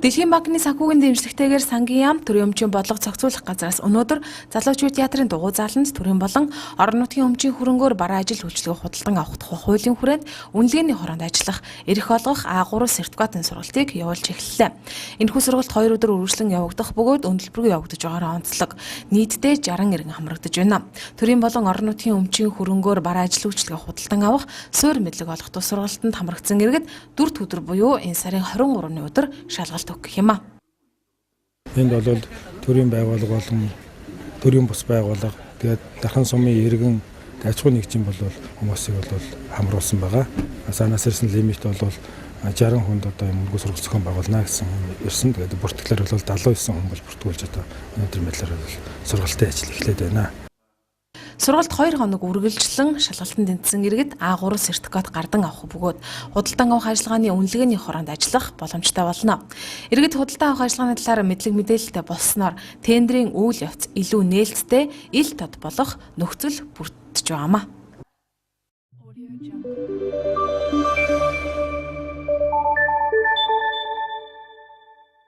Дэлхийн банкны санхүүгийн дэмжлэгтэйгээр сангийн яам төрийн өмчийн бодлого зохицуулах газраас өнөөдөр залуучууд театрын дугуй зааланд төрийн болон орон нутгийн өмчийн хөрөнгөөр бараа ажил үйлчлэгээ худалдан авах тухай хуулийн хүрээнд үнэлгээний хоронд ажиллах, эрх олгох А3 сертификатын сургалтыг явуулж эхэллээ. Энэхүү сургалт 2 өдөр үргэлжлэн явагдах бөгөөд өндөрлбөргүй явагдаж байгаараа онцлог. Нийтдээ 60 иргэн хамрагдаж байна. Төрийн болон орон нутгийн өмчийн хөрөнгөөр бараа ажил үйлчлэгээ худалдан авах, суурь мэдлэг олох тус сургалтанд хамрагдсан иргэд 4 өдөр буюу энэ сарын 23-ны өдөр шалгалт өгөх юм. Энд бол төрийн байгууллага болон төрийн бус байгууллага тэгээд дархан сумын иргэн аж ахуйн нэгжийн бол хүмүүсийг бол хамруулсан байгаа. Санаас ирсэн лимит бол 60 хүнд одоо мөнгө сургалт зохион байгуулна гэсэн ирсэн. Тэгээд бүртгэлээр бол 79 хүн бол бүртгүүлж одоо өнөөдөр мэдлэр бол сургалтын ажил эхлээд байна. Сургалт 2 хоног үргэлжлэн шалгалтанд тэнцсэн иргэд А3 сертификат гардан авах бөгөөд худалдан авах ажиллагааны үнэлгээний хороонд ажиллах боломжтой болно. Иргэд худалдан авах ажиллагааны талаар мэдлэг мэдээлэлтэй болсноор тендерийн үйл явц илүү нээлттэй, ил тод болох нөхцөл бүрдэж байгаамаа.